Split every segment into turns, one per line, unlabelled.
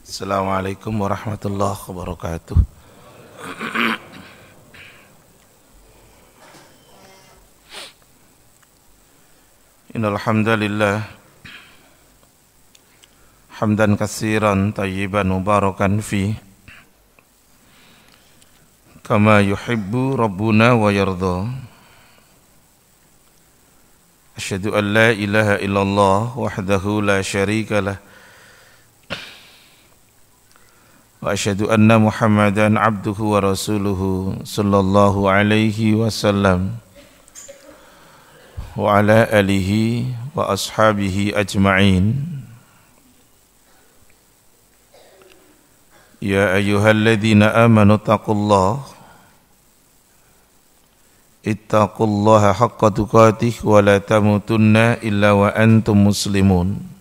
Assalamualaikum warahmatullahi wabarakatuh. Innal hamdalillah hamdan katsiran tayyiban mubarakan fi kama yuhibbu rabbuna wa yarda. Asyhadu an la ilaha illallah wahdahu la syarika lah wa asyhadu anna Muhammadan abduhu wa rasuluhu sallallahu alaihi wasallam wa ala alihi wa ashabihi ajma'in. Ya ayyuhalladzina amanu ittaqullaha haqqa tuqatih wa la tamutunna illa wa antum muslimun.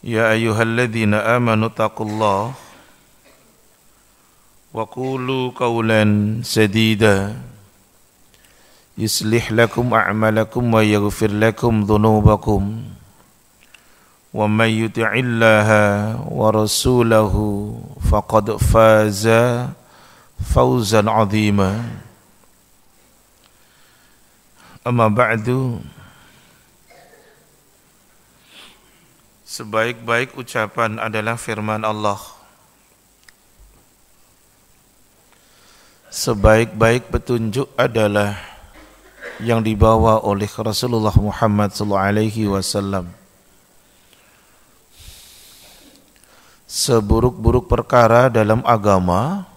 Ya ayyuhalladzina amanu taqullaha wa qulu qawlan sadida yuslih lakum a'malakum wa yaghfir lakum dhunubakum wa may yuti'illaha wa rasulahu faqad faza fawzan 'azima. Amma ba'du. Sebaik-baik ucapan adalah firman Allah. Sebaik-baik petunjuk adalah yang dibawa oleh Rasulullah Muhammad SAW. Seburuk-buruk perkara dalam agama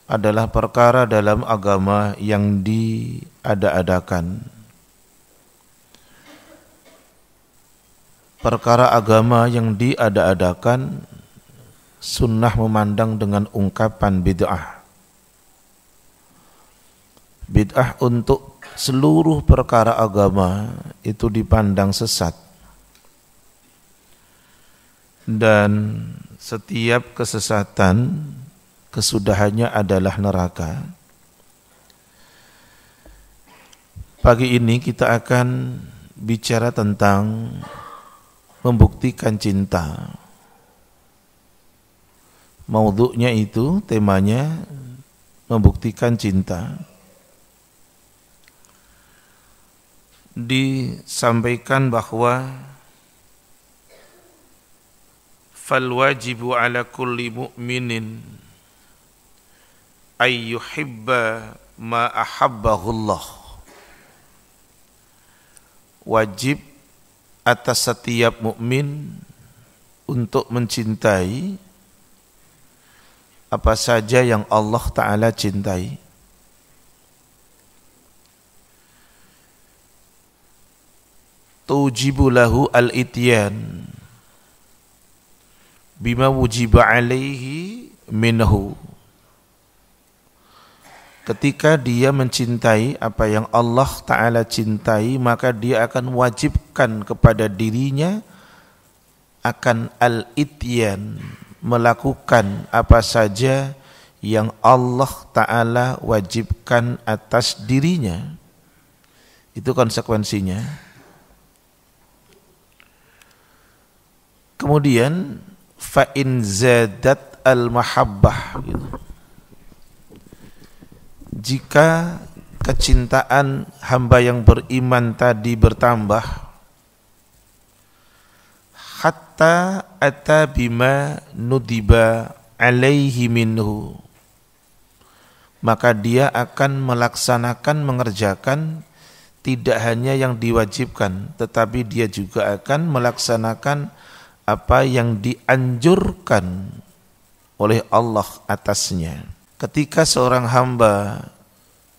adalah perkara dalam agama yang diada-adakan. Perkara agama yang diada-adakan, sunnah memandang dengan ungkapan bid'ah. Bid'ah untuk seluruh perkara agama itu dipandang sesat. Dan setiap kesesatan kesudahannya adalah neraka. Pagi ini kita akan bicara tentang membuktikan cinta. Maudhu'nya itu, temanya membuktikan cinta. Disampaikan bahwa fal wajibu ala kulli mu'minin ay yuhibba ma ahabbahullah. Wajib atas setiap mukmin untuk mencintai apa saja yang Allah Ta'ala cintai. Tujibu lahu al-ityan bima wujiba alaihi minhu. Ketika dia mencintai apa yang Allah Ta'ala cintai, maka dia akan wajibkan kepada dirinya akan al-ityan, melakukan apa saja yang Allah Ta'ala wajibkan atas dirinya. Itu konsekuensinya. Kemudian fa in zadat al-mahabbah gitu. Jika kecintaan hamba yang beriman tadi bertambah, hatta ata bima nudiba alaihi minhu, maka dia akan melaksanakan, mengerjakan tidak hanya yang diwajibkan, tetapi dia juga akan melaksanakan apa yang dianjurkan oleh Allah atasnya. Ketika seorang hamba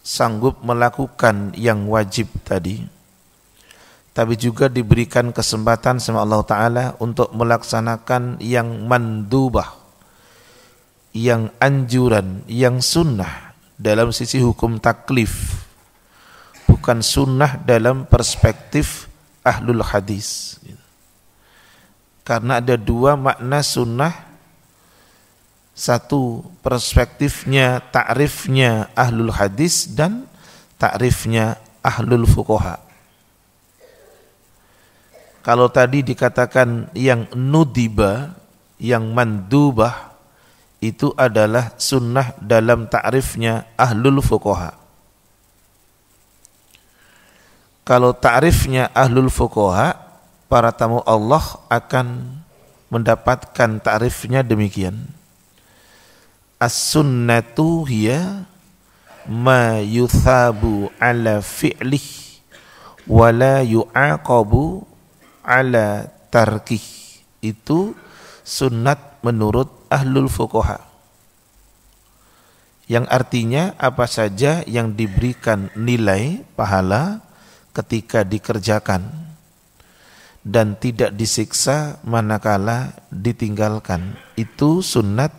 sanggup melakukan yang wajib tadi, tapi juga diberikan kesempatan sama Allah Ta'ala untuk melaksanakan yang mandubah, yang anjuran, yang sunnah dalam sisi hukum taklif, bukan sunnah dalam perspektif ahlul hadis. Karena ada dua makna sunnah. Satu, perspektifnya, ta'rifnya ahlul hadis, dan ta'rifnya ahlul fuqaha. Kalau tadi dikatakan yang nudiba, yang mandubah, itu adalah sunnah dalam ta'rifnya ahlul fuqaha. Kalau ta'rifnya ahlul fuqaha, para tamu Allah akan mendapatkan ta'rifnya demikian. As-sunnatu hiya ma yuthabu ala fi'lih wa la yu'aqabu ala tarkih. Itu sunnat menurut ahlul fuqaha, yang artinya apa saja yang diberikan nilai pahala ketika dikerjakan dan tidak disiksa manakala ditinggalkan, itu sunnat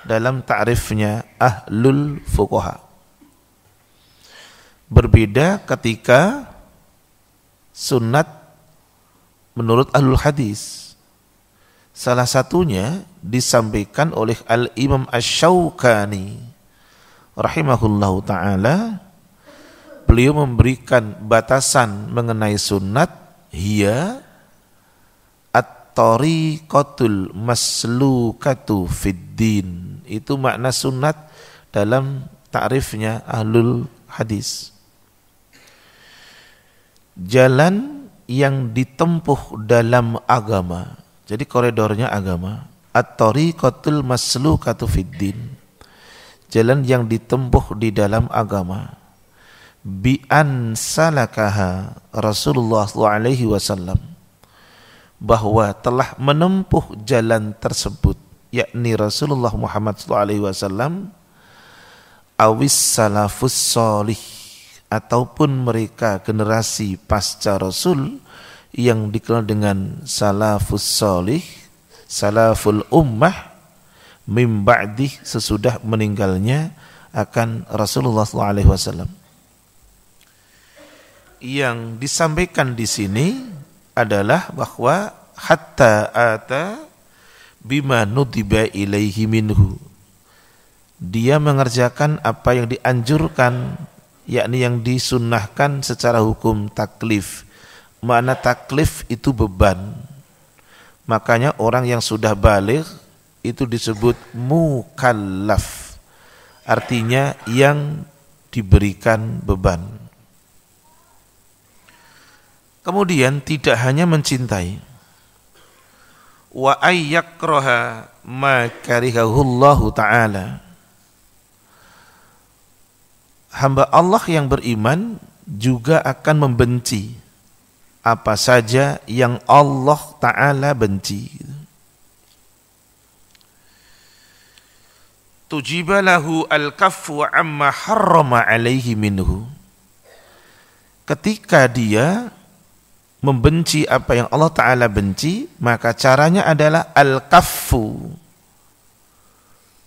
dalam ta'rifnya ahlul fuqaha. Berbeda ketika sunnat menurut ahlul hadis. Salah satunya disampaikan oleh Al-Imam Asy-Syaukani rahimahullahu ta'ala. Beliau memberikan batasan mengenai sunnat, hiya at-tariqatul maslukatu fid din. Itu makna sunnat dalam ta'rifnya ahlul hadis. Jalan yang ditempuh dalam agama. Jadi koridornya agama. At-tariqatul maslukatu fid din. Jalan yang ditempuh di dalam agama. Bi an salakaha Rasulullah SAW, bahwa telah menempuh jalan tersebut, yakni Rasulullah Muhammad SAW, awis salafus solih, ataupun mereka generasi pasca Rasul yang dikenal dengan salafus solih, salaful ummah, mim ba'dih, sesudah meninggalnya akan Rasulullah SAW. Yang disampaikan di sini adalah bahwa hatta ata bima nudiba ilaihi minhu, dia mengerjakan apa yang dianjurkan, yakni yang disunnahkan secara hukum taklif. Makna taklif itu beban. Makanya orang yang sudah baligh itu disebut mukallaf, artinya yang diberikan beban. Kemudian tidak hanya mencintai, wa ayyakraha ma karihahullahu ta'ala. Hamba Allah yang beriman juga akan membenci apa saja yang Allah Ta'ala benci. Tujiba lahu al-kaffu amma harrama alaihi minhu. Ketika dia membenci apa yang Allah Ta'ala benci, maka caranya adalah al-kaffu,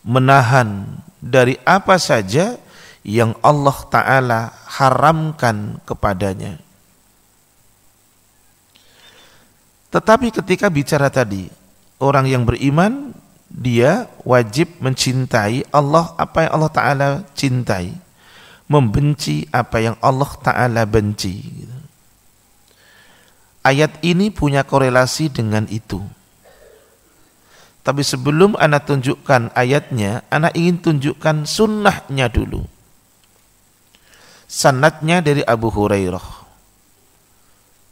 menahan dari apa saja yang Allah Ta'ala haramkan kepadanya. Tetapi ketika bicara tadi, orang yang beriman, dia wajib mencintai Allah, apa yang Allah Ta'ala cintai, membenci apa yang Allah Ta'ala benci. Ayat ini punya korelasi dengan itu. Tapi sebelum ana tunjukkan ayatnya, ana ingin tunjukkan sunnahnya dulu. Sanadnya dari Abu Hurairah,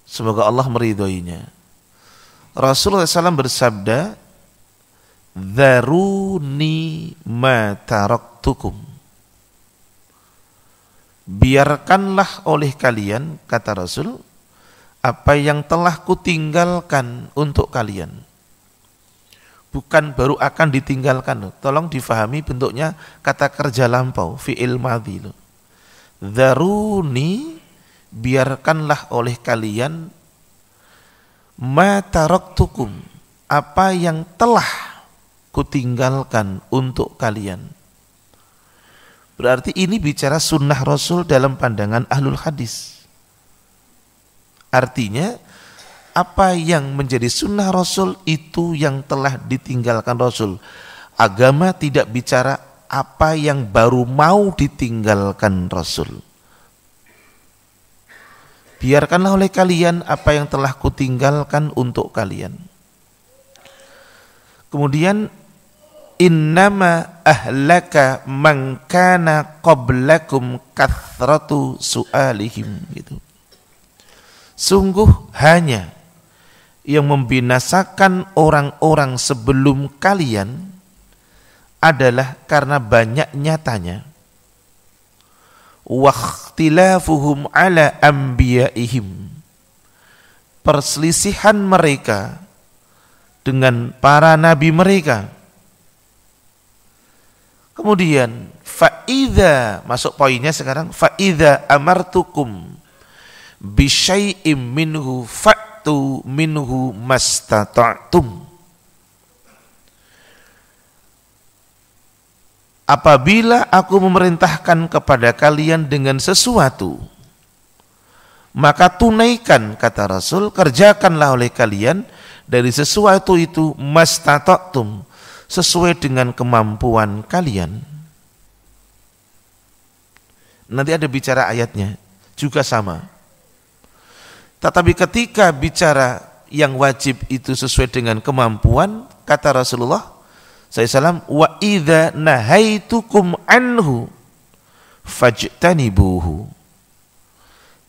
semoga Allah meridhoinya. Rasulullah SAW bersabda, "Dharuni ma taraktukum." Biarkanlah oleh kalian, kata Rasul, apa yang telah kutinggalkan untuk kalian. Bukan baru akan ditinggalkan. Tolong difahami bentuknya kata kerja lampau, fi'il madhi. Dharuni, biarkanlah oleh kalian, ma taraktukum, apa yang telah kutinggalkan untuk kalian. Berarti ini bicara sunnah Rasul dalam pandangan ahlul hadis. Artinya apa yang menjadi sunnah Rasul itu yang telah ditinggalkan Rasul. Agama tidak bicara apa yang baru mau ditinggalkan Rasul. biarkanlah oleh kalian apa yang telah kutinggalkan untuk kalian. Kemudian innama ahlaka man kana qablakum kathratu su'alihim gitu. Sungguh hanya yang membinasakan orang-orang sebelum kalian adalah karena banyaknya tanya. Waqtilafuhum ala anbiya'ihim, perselisihan mereka dengan para nabi mereka. Kemudian fa'idha, masuk poinnya sekarang, fa'idha amartukum bisyai'im minhu fa'tu minhu mastata'tum. Apabila aku memerintahkan kepada kalian dengan sesuatu, maka tunaikan, kata Rasul, kerjakanlah oleh kalian dari sesuatu itu mastata'tum, sesuai dengan kemampuan kalian. Nanti ada bicara ayatnya, juga sama. Tetapi ketika bicara yang wajib itu sesuai dengan kemampuan, kata Rasulullah SAW, wa idza nahaitukum anhu fajtanibuhu.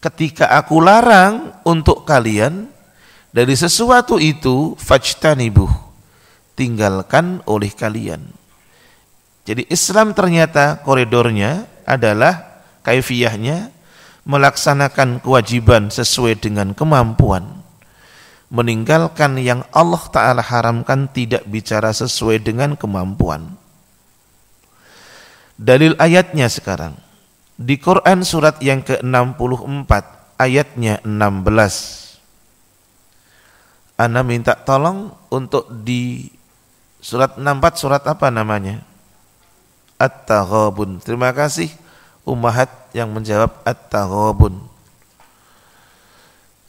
Ketika aku larang untuk kalian dari sesuatu itu, fajtanibuh, tinggalkan oleh kalian. Jadi Islam ternyata koridornya adalah kaifiyahnya melaksanakan kewajiban sesuai dengan kemampuan, meninggalkan yang Allah Ta'ala haramkan, tidak bicara sesuai dengan kemampuan. Dalil ayatnya sekarang di Quran surat yang ke-64 ayatnya 16. Ana minta tolong untuk di surat 64, surat apa namanya? At-Taghabun. Terima kasih Ummahat yang menjawab At-Taghabun.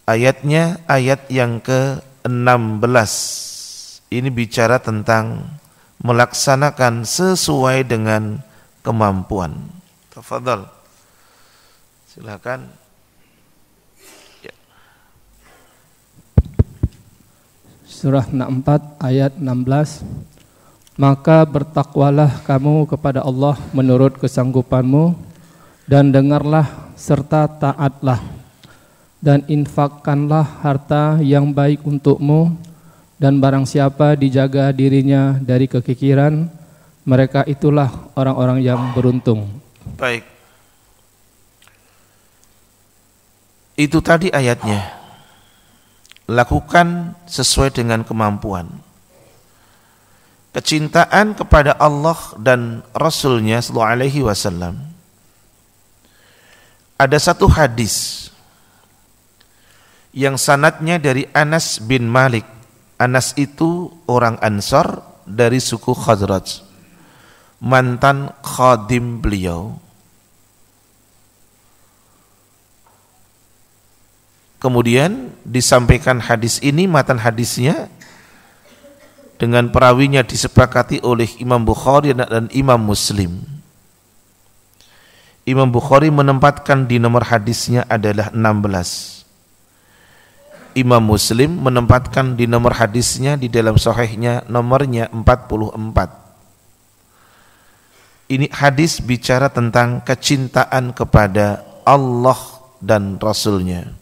Ayatnya ayat yang ke-16. Ini bicara tentang melaksanakan sesuai dengan kemampuan. Tafadhal. Silakan. Ya.
Surah 64 ayat 16. Maka bertakwalah kamu kepada Allah menurut kesanggupanmu, dan dengarlah serta taatlah, dan infakkanlah harta yang baik untukmu, dan barang siapa dijaga dirinya dari kekikiran, mereka itulah orang-orang yang beruntung.
Baik. Itu tadi ayatnya. Lakukan sesuai dengan kemampuan. Kecintaan kepada Allah dan Rasul-Nya sallallahu alaihi wasallam. Ada satu hadis yang sanadnya dari Anas bin Malik. Anas itu orang Ansar dari suku Khazraj, mantan khadim beliau. Kemudian disampaikan hadis ini, matan hadisnya dengan perawinya disepakati oleh Imam Bukhari dan Imam Muslim. Imam Bukhari menempatkan di nomor hadisnya adalah 16. Imam Muslim menempatkan di nomor hadisnya di dalam sahihnya nomornya 44. Ini hadis bicara tentang kecintaan kepada Allah dan Rasulnya.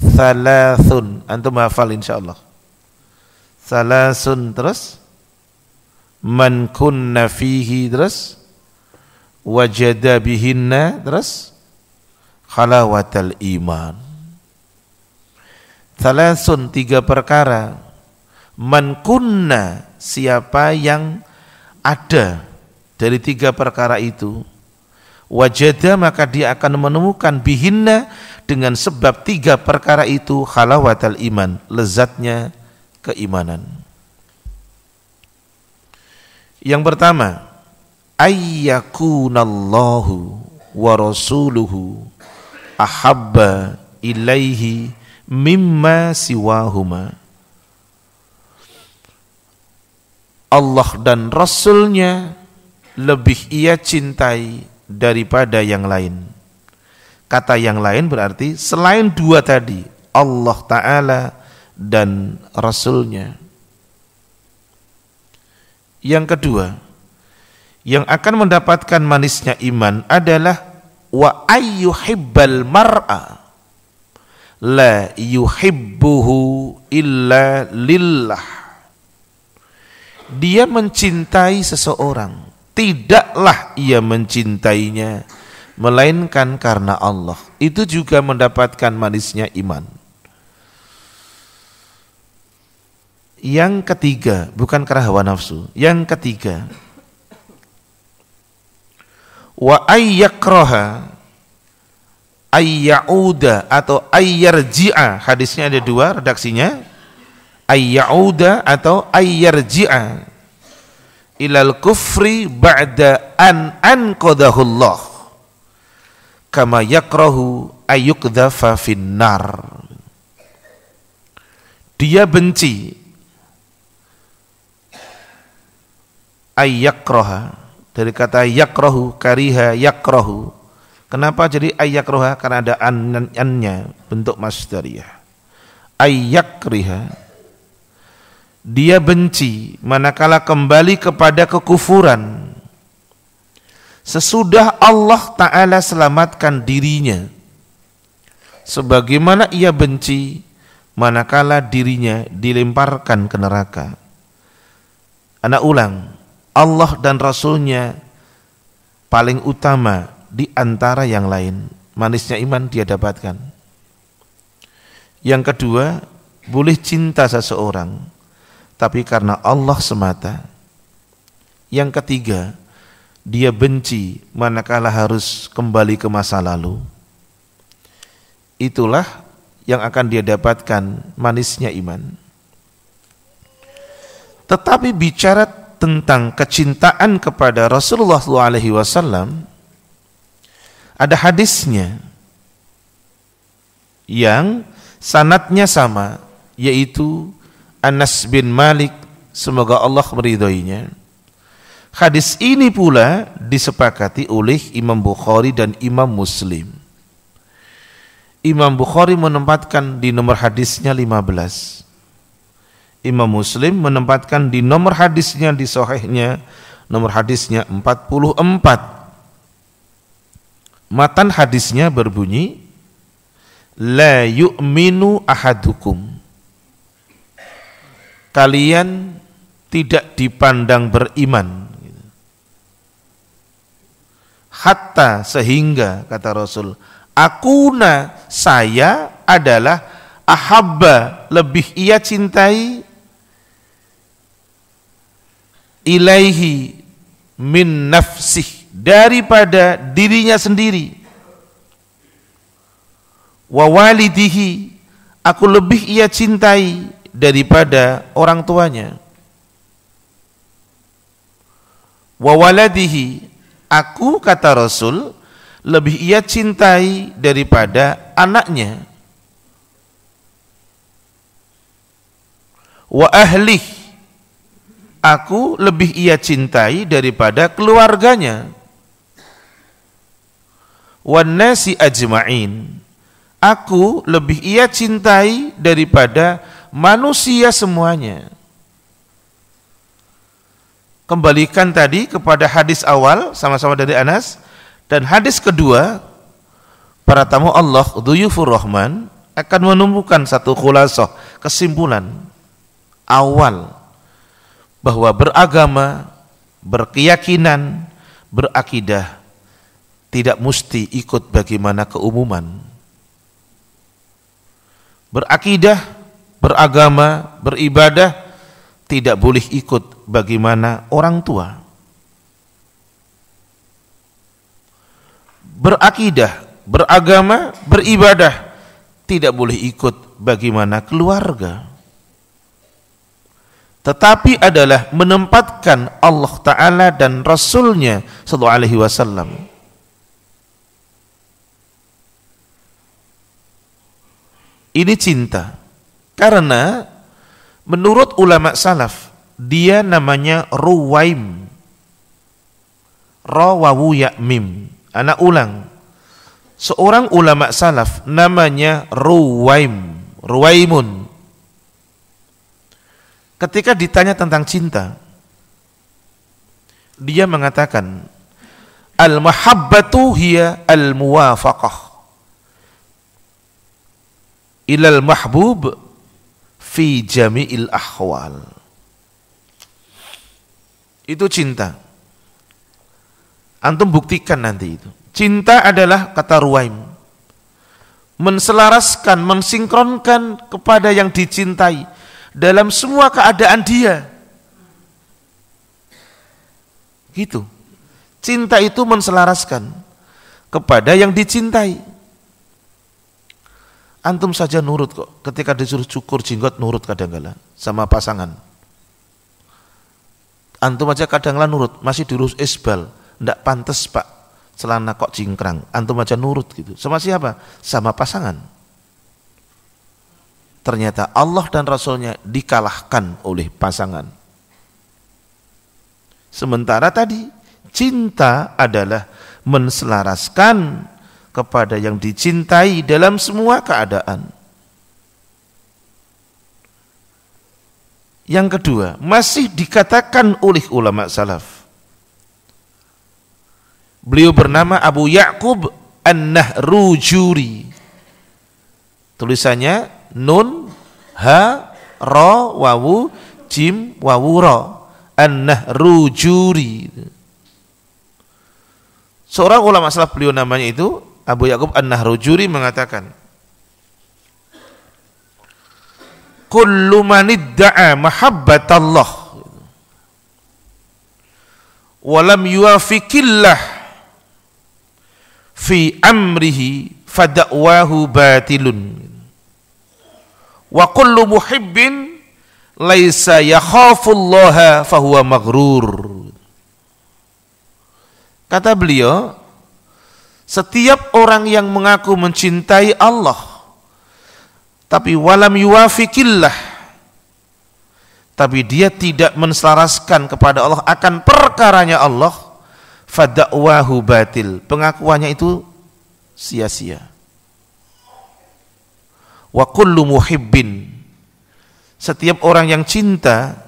Thalathun, antum hafal insyaallah. Thalathun, terus man kunna fihi, terus wajada bihinna, terus khalawatal iman. Thalathun, 3 perkara. Man kunna, siapa yang ada dari 3 perkara itu, wajada, maka dia akan menemukan bihinna, dengan sebab 3 perkara itu, khalawatal iman, lezatnya keimanan. Yang pertama, ayyakunallahu wa rasuluhu ahabba ilaihi mimma siwahuma. Allah dan Rasulnya lebih ia cintai daripada yang lain, Kata yang lain berarti selain dua tadi, Allah Ta'ala dan Rasulnya. Yang kedua, yang akan mendapatkan manisnya iman adalah wa ayyuhibbal mar'a la yuhibbuhu illa lillah. Dia mencintai seseorang, tidaklah ia mencintainya melainkan karena Allah. Itu juga mendapatkan manisnya iman. Yang ketiga, bukan karena hawa nafsu. Yang ketiga, wa ayyakraha ayyauda atau ayyarji'a. Hadisnya ada dua redaksinya, ayyauda atau ayyarji'a ilal kufri ba'da an anqadahullah kama yakrahu ayyukdhafa finnar. Dia benci ayyakraha, dari kata yakrahu, kariha yakrahu. Kenapa jadi ayyakraha? Karena ada an-nya, bentuk masdariyah. Ayyakriha, dia benci manakala kembali kepada kekufuran sesudah Allah Ta'ala selamatkan dirinya, sebagaimana ia benci manakala dirinya dilemparkan ke neraka. Ana ulang, Allah dan Rasulnya paling utama di antara yang lain. Manisnya iman dia dapatkan. Yang kedua, boleh cinta seseorang tapi karena Allah semata. Yang ketiga, dia benci manakala harus kembali ke masa lalu. Itulah yang akan dia dapatkan manisnya iman. Tetapi bicara tentang kecintaan kepada Rasulullah SAW, ada hadisnya yang sanadnya sama, yaitu Anas bin Malik, semoga Allah meridhoinya. Hadis ini pula disepakati oleh Imam Bukhari dan Imam Muslim. Imam Bukhari menempatkan di nomor hadisnya 15. Imam Muslim menempatkan di nomor hadisnya di sahihnya nomor hadisnya 44. Matan hadisnya berbunyi, la yu'minu ahadukum, kalian tidak dipandang beriman, hatta, sehingga, kata Rasul, akuna, saya adalah ahabba, lebih ia cintai, ilaihi min nafsih, daripada dirinya sendiri, wa walidihi, aku lebih ia cintai daripada orang tuanya, wa waladihi, aku, kata Rasul, lebih ia cintai daripada anaknya, wa ahlih, aku lebih ia cintai daripada keluarganya, wan nasi ajma'in, aku lebih ia cintai daripada manusia semuanya. Kembalikan tadi kepada hadis awal sama-sama dari Anas, dan hadis kedua, para tamu Allah dhuyufur rahman akan menumbuhkan satu khulasah, kesimpulan awal bahwa beragama, berkeyakinan, berakidah tidak mesti ikut bagaimana keumuman. Berakidah, beragama, beribadah tidak boleh ikut bagaimana orang tua. Berakidah, beragama, beribadah tidak boleh ikut bagaimana keluarga. Tetapi adalah menempatkan Allah Ta'ala dan Rasulnya sallallahu alaihi wasallam. Ini cinta. Karena menurut ulama salaf, dia namanya Ruwaim. Ra wawu ya mim. Anak ulang. seorang ulama salaf namanya Ruwaimun. Ketika ditanya tentang cinta, dia mengatakan, al-mahabbatu hiya al-muwafaqah ilal mahbub fi jami'il ahwal. Itu cinta. Antum buktikan nanti itu. Cinta adalah, kata Ruwaim, menselaraskan, mensinkronkan kepada yang dicintai dalam semua keadaan dia. Gitu. Cinta itu menselaraskan kepada yang dicintai. Antum saja nurut kok, ketika disuruh cukur jenggot nurut kadang-kala sama pasangan. Antum aja kadang-kala nurut, masih diurus isbal, ndak pantas Pak, celana kok cingkrang. Antum aja nurut gitu. Sama siapa? Sama pasangan. Ternyata Allah dan Rasulnya dikalahkan oleh pasangan. Sementara tadi cinta adalah menselaraskan kepada yang dicintai dalam semua keadaan. Yang kedua, masih dikatakan oleh ulama salaf. Beliau bernama Abu Ya'qub An-Nahrujuri. Tulisannya nun, ha, ra, wawu, jim, wawu, ra. An-Nahrujuri. Seorang ulama salaf, beliau namanya itu Abu Ya'qub An-Nahrujuri, mengatakan, kullu man idda'a mahabbatallah wa lam yuwafiqillah fi amrihi fada'wahu batilun wa kullu muhibbin laisa yakhafullaha fahuwa maghrur. Kata beliau, setiap orang yang mengaku mencintai Allah tapi walam yuwafiqillah, tapi dia tidak menselaraskan kepada Allah akan perkaranya Allah, fada'wahu batil, pengakuannya itu sia-sia. Wa kullu muhibbin, setiap orang yang cinta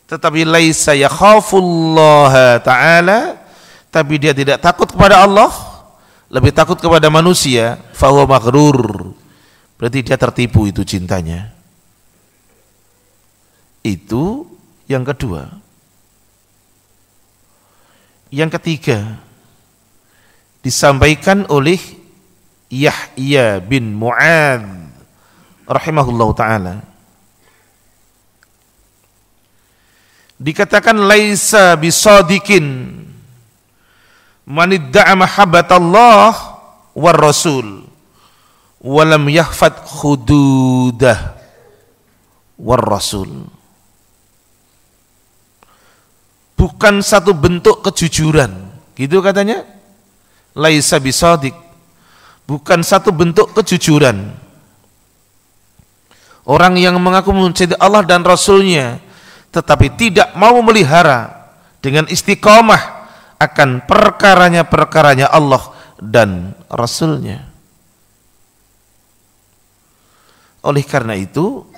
tetapi laisa yakhafullaha ta'ala, tapi dia tidak takut kepada Allah, lebih takut kepada manusia, fahuwa maghrur, berarti dia tertipu itu cintanya. Itu yang kedua. Yang ketiga, disampaikan oleh Yahya bin Mu'adz rahimahullah ta'ala. Dikatakan laisa bisadiqin man idda'a mahabbatallah war rasul walam yahfad khududah war rasul. Bukan satu bentuk kejujuran, gitu katanya. Laisa bisadiq, bukan satu bentuk kejujuran. Orang yang mengaku mencintai Allah dan Rasulnya tetapi tidak mau memelihara dengan istiqamah akan perkaranya Allah dan Rasulnya. Oleh karena itu,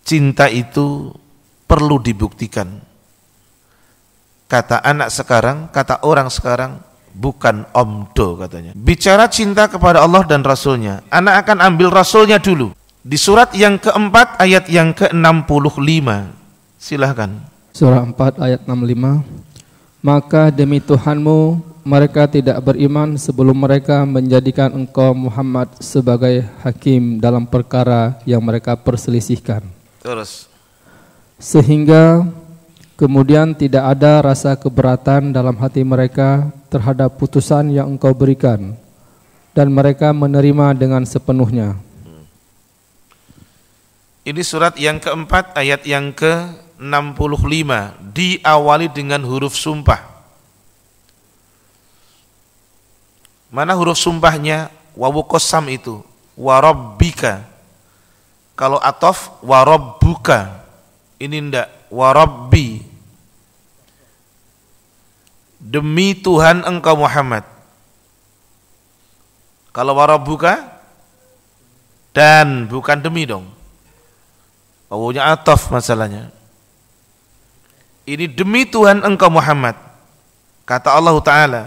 cinta itu perlu dibuktikan. Kata anak sekarang, kata orang sekarang, bukan omdo katanya. Bicara cinta kepada Allah dan Rasulnya, anak akan ambil Rasulnya dulu. Di surat yang keempat ayat yang ke-65. Silahkan.
Surah 4 ayat 65. Maka demi Tuhanmu, mereka tidak beriman sebelum mereka menjadikan engkau Muhammad sebagai hakim dalam perkara yang mereka perselisihkan.
Terus.
Sehingga kemudian tidak ada rasa keberatan dalam hati mereka terhadap putusan yang engkau berikan, dan mereka menerima dengan sepenuhnya.
Ini surat yang keempat ayat yang ke-65, diawali dengan huruf sumpah. Mana huruf sumpahnya? Wawu qasam itu, warabbika. Kalau atof, warabbuka. Ini ndak, warabbi. Demi Tuhan engkau Muhammad. Kalau warabbuka dan bukan demi dong. Wawunya ataf masalahnya. Ini demi Tuhan engkau Muhammad. Kata Allah Ta'ala.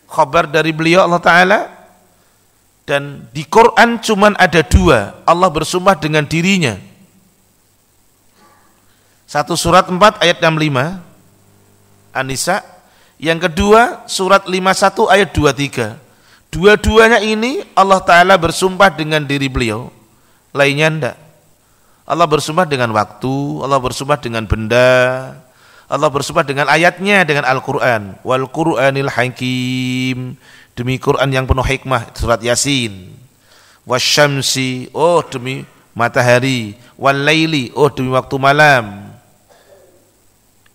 Khabar dari beliau Allah Ta'ala. Dan di Quran cuman ada dua. Allah bersumpah dengan dirinya. Satu surat 4 ayat 65. An-Nisa. Yang kedua surat 51 ayat 23. Dua-duanya ini Allah Ta'ala bersumpah dengan diri beliau. Lainnya enggak. Allah bersumpah dengan waktu, Allah bersumpah dengan benda, Allah bersumpah dengan ayatnya, dengan Al-Quran. Wal Qur'anil Hakim, demi Quran yang penuh hikmah, surat Yasin. Wasyamsi, oh demi matahari. Wal laili, oh demi waktu malam.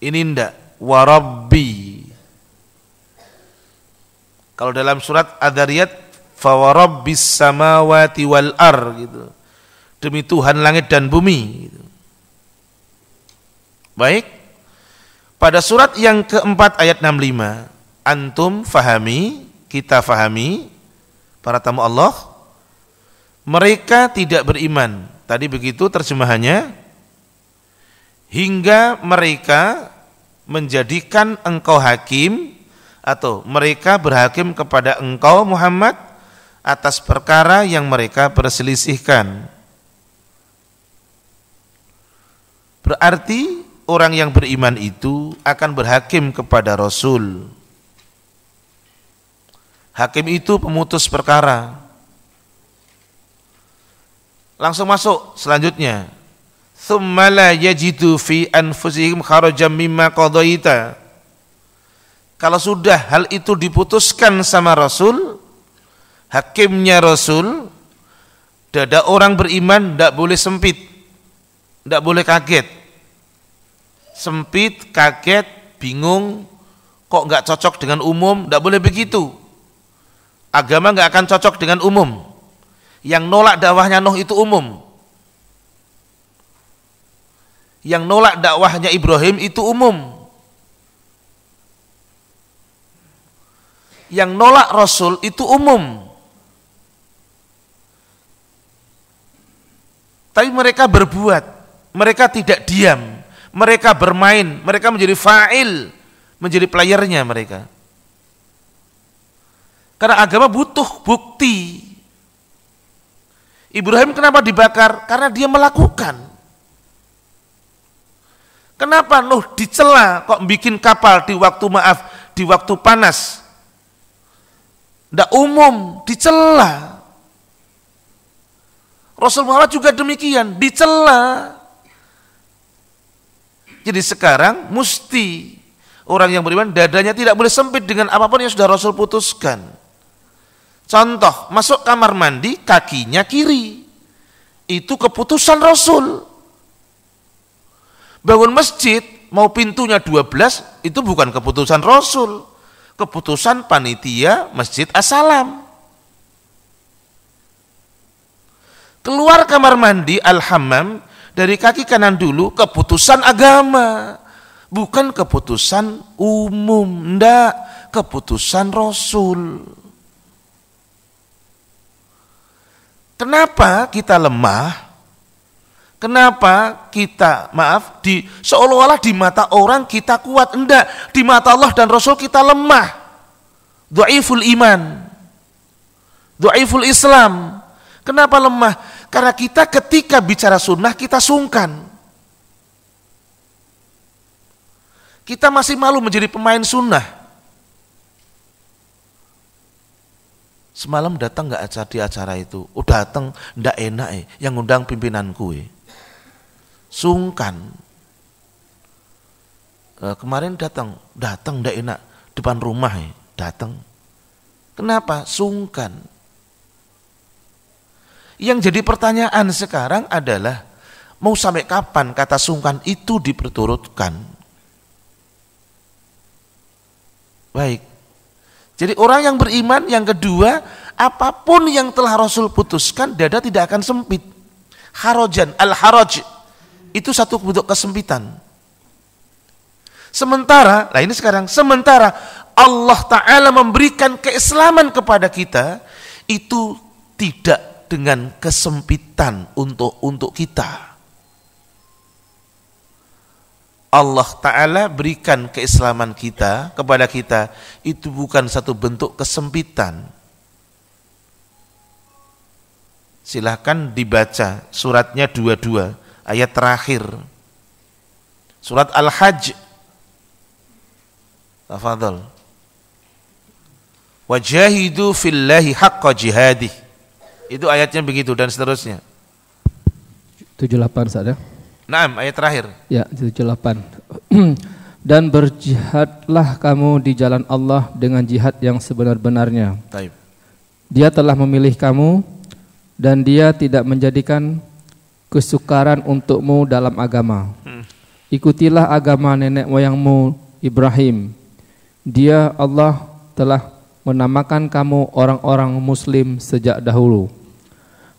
Ini enggak. Warabbi. Kalau dalam surat Ad-Dariyat, fawarabbis samawati wal ar gitu. Demi Tuhan langit dan bumi gitu. Baik. Pada surat yang keempat ayat 65, antum fahami, kita fahami, para tamu Allah, mereka tidak beriman. Tadi begitu terjemahannya, hingga mereka menjadikan engkau hakim, atau mereka berhakim kepada engkau Muhammad atas perkara yang mereka perselisihkan. Berarti orang yang beriman itu akan berhakim kepada Rasul. Hakim itu pemutus perkara. Langsung masuk selanjutnya. Tsumma la yajidu fi anfusihim kharajan mimma qadaita. Kalau sudah hal itu diputuskan sama Rasul, hakimnya Rasul, dada orang beriman tidak boleh sempit. Tidak boleh kaget, sempit, kaget, bingung, kok nggak cocok dengan umum, tidak boleh begitu. Agama nggak akan cocok dengan umum. Yang nolak dakwahnya Nuh itu umum. Yang nolak dakwahnya Ibrahim itu umum. Yang nolak Rasul itu umum. Tapi mereka berbuat. Mereka tidak diam, mereka bermain, mereka menjadi fa'il, menjadi playernya mereka. Karena agama butuh bukti. Ibrahim kenapa dibakar? Karena dia melakukan. Kenapa Nuh dicela kok bikin kapal di waktu panas? Tidak umum, dicela. Rasul Muhammad juga demikian, dicela. Jadi sekarang mesti orang yang beriman dadanya tidak boleh sempit dengan apapun yang sudah Rasul putuskan. Contoh, masuk kamar mandi kakinya kiri. Itu keputusan Rasul. Bangun masjid mau pintunya 12 itu bukan keputusan Rasul. Keputusan panitia Masjid As-Salam. Keluar kamar mandi al-hammam dari kaki kanan dulu, keputusan agama, bukan keputusan umum, ndak, keputusan Rasul. Kenapa kita lemah? Kenapa kita, seolah-olah di mata orang kita kuat, enggak, di mata Allah dan Rasul kita lemah. Dhaiful iman, dhaiful Islam. Kenapa lemah? Karena kita ketika bicara sunnah kita sungkan. Kita masih malu menjadi pemain sunnah. Semalam datang nggak di acara itu? Oh datang, ndak enak yang ngundang pimpinanku. Sungkan. Kemarin datang ndak enak depan rumah datang. Kenapa? Sungkan. Yang jadi pertanyaan sekarang adalah mau sampai kapan kata sungkan itu diperturutkan? Baik. Jadi orang yang beriman yang kedua, apapun yang telah Rasul putuskan, dada tidak akan sempit. Harajan, al-haraj itu satu bentuk kesempitan. Sementara Allah Ta'ala memberikan keislaman kepada kita, itu tidak dengan kesempitan untuk kita. Allah Ta'ala berikan keislaman kita kepada kita, itu bukan satu bentuk kesempitan. Silahkan dibaca suratnya 22 ayat terakhir, surat Al-Hajj. Tafadhal. Wajahidu fillahi haqqa jihadih. Itu ayatnya begitu dan seterusnya.
78 saja.
Naam, ayat terakhir.
Ya, 78. Dan berjihadlah kamu di jalan Allah dengan jihad yang sebenar-benarnya.
Taib.
Dia telah memilih kamu dan dia tidak menjadikan kesukaran untukmu dalam agama. Ikutilah agama nenek moyangmu Ibrahim. Dia Allah telah menamakan kamu orang-orang muslim sejak dahulu.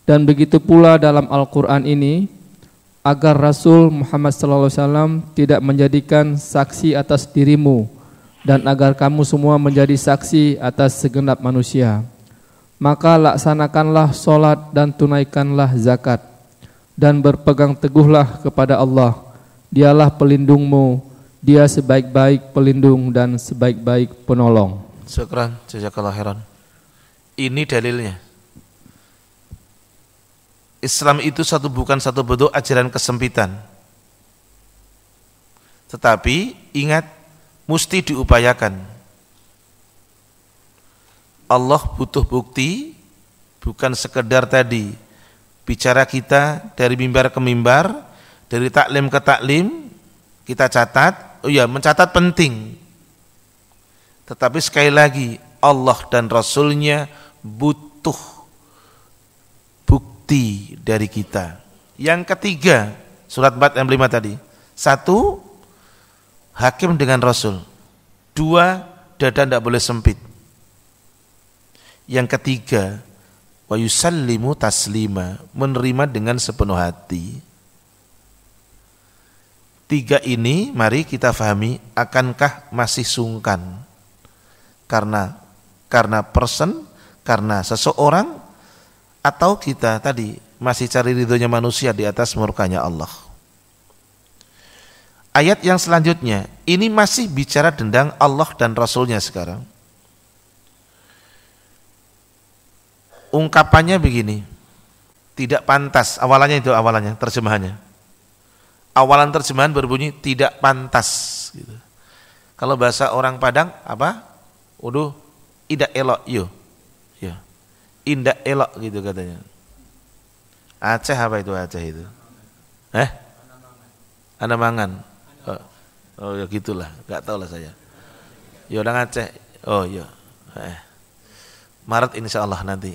Dan begitu pula dalam Al-Quran ini, agar Rasul Muhammad SAW tidak menjadikan saksi atas dirimu dan agar kamu semua menjadi saksi atas segenap manusia. Maka laksanakanlah solat dan tunaikanlah zakat dan berpegang teguhlah kepada Allah. Dialah pelindungmu, dia sebaik-baik pelindung dan sebaik-baik penolong.
Syukran, jazakallahu khairan. Ini dalilnya. Islam itu bukan satu bentuk ajaran kesempitan. Tetapi ingat, mesti diupayakan. Allah butuh bukti, bukan sekedar tadi bicara kita dari mimbar ke mimbar, dari taklim ke taklim, kita catat. Oh ya, mencatat penting. Tetapi sekali lagi, Allah dan Rasulnya butuh bukti dari kita. Yang ketiga, surat 4 ayat 5 tadi. 1, hakim dengan Rasul. 2, dada tidak boleh sempit. Yang ketiga, wa yusallimu taslima, menerima dengan sepenuh hati. 3 ini mari kita fahami, akankah masih sungkan? Karena person, karena seseorang, atau kita tadi masih cari ridhonya manusia di atas murkanya Allah. Ayat yang selanjutnya, ini masih bicara tentang Allah dan Rasulnya sekarang. Ungkapannya begini, tidak pantas, awalannya terjemahannya. Awalan terjemahan berbunyi tidak pantas gitu. Kalau bahasa orang Padang apa? Uduh, idak elok yo. Ya. Indak elok gitu katanya. Aceh apa itu Aceh itu? Anamangan. Oh ya gitulah, enggak tahu lah saya. Ya orang Aceh. Oh ya. Maret insyaallah nanti.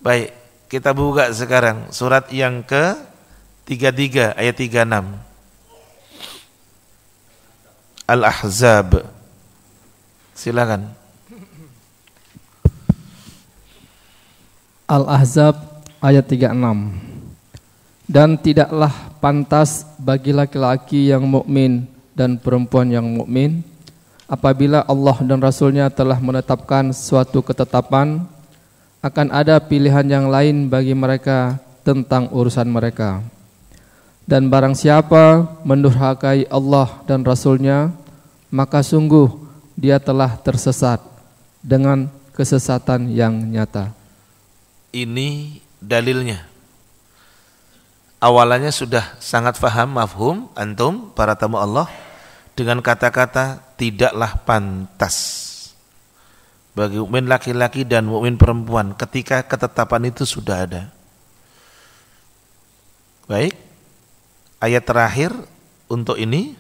Baik, kita buka sekarang surat yang ke-33 ayat 36. Al-Ahzab. Silakan.
Al-Ahzab ayat 36. Dan tidaklah pantas bagi laki-laki yang mukmin dan perempuan yang mukmin apabila Allah dan Rasulnya telah menetapkan suatu ketetapan, akan ada pilihan yang lain bagi mereka tentang urusan mereka. Dan barang siapa mendurhakai Allah dan Rasulnya, maka sungguh dia telah tersesat dengan kesesatan yang nyata.
Ini dalilnya. Awalannya sudah sangat faham, mafhum, antum, para tamu Allah, dengan kata-kata tidaklah pantas bagi mukmin laki-laki dan mukmin perempuan ketika ketetapan itu sudah ada. Baik, ayat terakhir untuk ini,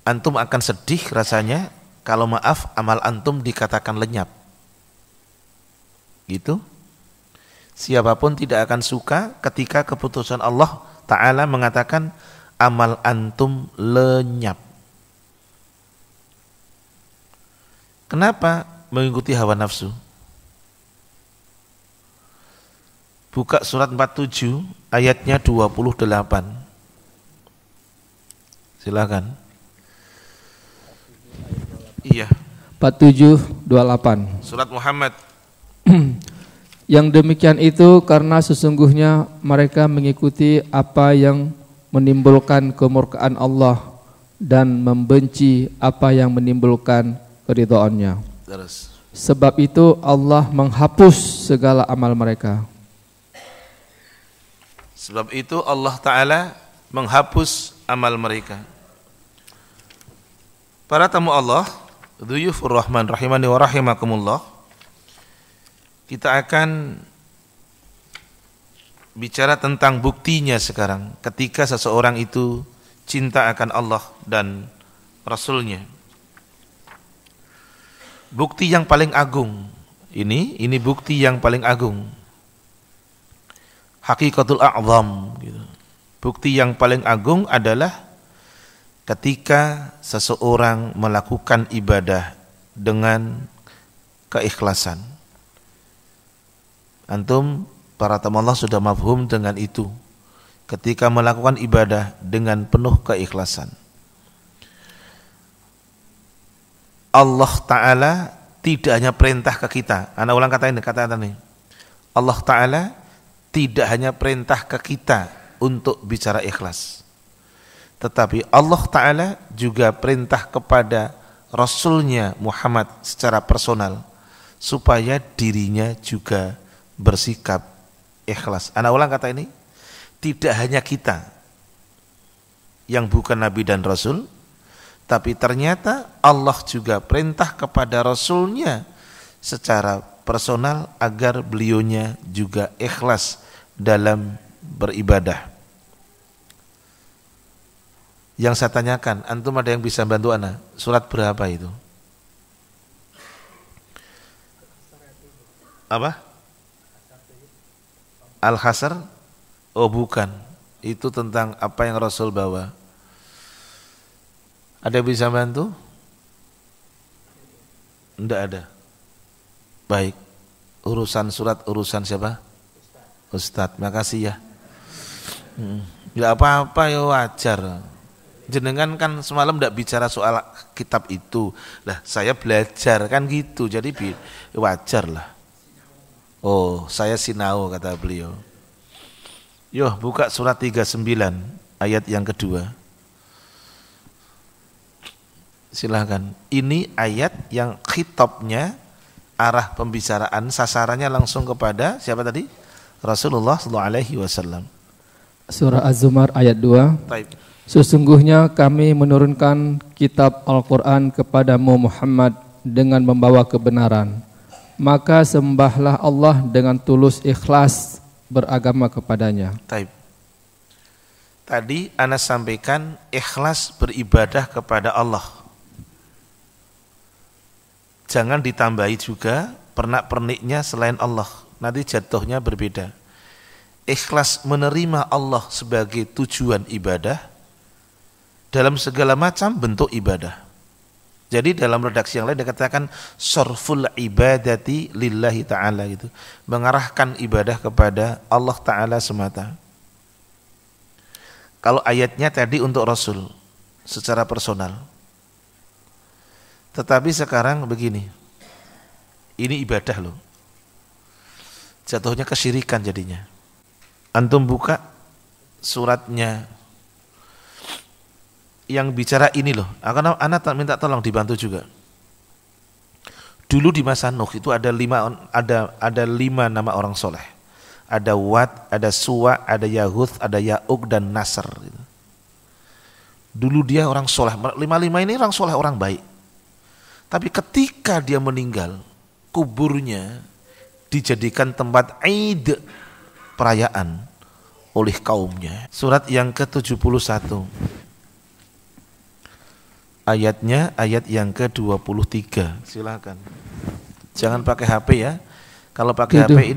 antum akan sedih rasanya kalau maaf amal antum dikatakan lenyap. Gitu. Siapapun tidak akan suka ketika keputusan Allah Ta'ala mengatakan amal antum lenyap. Kenapa? Mengikuti hawa nafsu. Buka surat 47 ayatnya 28. Silakan. Iya.
47:28.
Surat Muhammad.
Yang demikian itu karena sesungguhnya mereka mengikuti apa yang menimbulkan kemurkaan Allah dan membenci apa yang menimbulkan keridhaannya.
Terus.
Sebab itu Allah menghapus segala amal mereka.
Sebab itu Allah Ta'ala menghapus amal mereka. Para tamu Allah, Dhuyufur Rahman rahimani wa rahimakumullah, kita akan bicara tentang buktinya sekarang ketika seseorang itu cinta akan Allah dan Rasulnya. Bukti yang paling agung ini bukti yang paling agung, hakikatul a'zam gitu. Bukti yang paling agung adalah ketika seseorang melakukan ibadah dengan keikhlasan. Antum para tamu Allah sudah mafhum dengan itu. Ketika melakukan ibadah dengan penuh keikhlasan, Allah Ta'ala tidak hanya perintah ke kita. Ana ulang kata ini. Allah Ta'ala tidak hanya perintah ke kita untuk bicara ikhlas, tetapi Allah Ta'ala juga perintah kepada Rasulnya Muhammad secara personal supaya dirinya juga bersikap ikhlas. Ana ulang kata ini. Tidak hanya kita yang bukan Nabi dan Rasul, tapi ternyata Allah juga perintah kepada Rasulnya secara personal agar beliaunya juga ikhlas dalam beribadah. Yang saya tanyakan, antum ada yang bisa bantu ana? Surat berapa itu? Apa? Al-Hasr? Oh bukan, itu tentang apa yang Rasul bawa. Ada yang bisa bantu? Tidak ada. Baik, urusan surat urusan siapa? Ustadz, makasih ya. Tidak apa-apa ya, wajar. Jenengan kan semalam tidak bicara soal kitab itu. Lah saya belajar kan gitu, jadi wajar lah. Oh, saya sinau kata beliau. Yo, buka surat 39 ayat yang kedua. Silahkan. Ini ayat yang khitabnya, arah pembicaraan sasarannya langsung kepada siapa tadi? Rasulullah SAW.
Surah Az-Zumar ayat 2.
Taib.
Sesungguhnya kami menurunkan kitab Al-Quran kepadamu Muhammad dengan membawa kebenaran. Maka sembahlah Allah dengan tulus ikhlas beragama kepadanya.
Taib. Tadi ana sampaikan ikhlas beribadah kepada Allah. Jangan ditambahi juga pernak-perniknya selain Allah. Nanti jatuhnya berbeda. Ikhlas menerima Allah sebagai tujuan ibadah dalam segala macam bentuk ibadah. Jadi dalam redaksi yang lain dikatakan sarful ibadati lillahi ta'ala gitu. Mengarahkan ibadah kepada Allah Ta'ala semata. Kalau ayatnya tadi untuk Rasul secara personal. Tetapi sekarang begini. Ini ibadah loh. Jatuhnya kesyirikan jadinya. Antum buka suratnya yang bicara ini loh. Ana minta tolong dibantu juga. Dulu di masa Nuh itu ada 5 nama orang soleh. Ada Wad, ada Suwa, ada Yahuth, ada Ya'uq dan Nasr. Dulu dia orang soleh. 5 ini orang soleh, orang baik. Tapi ketika dia meninggal, kuburnya dijadikan tempat Eid, perayaan oleh kaumnya. Surat yang ke-71. Ayatnya ayat yang ke-23. Silakan. Jangan pakai HP ya. Kalau pakai HP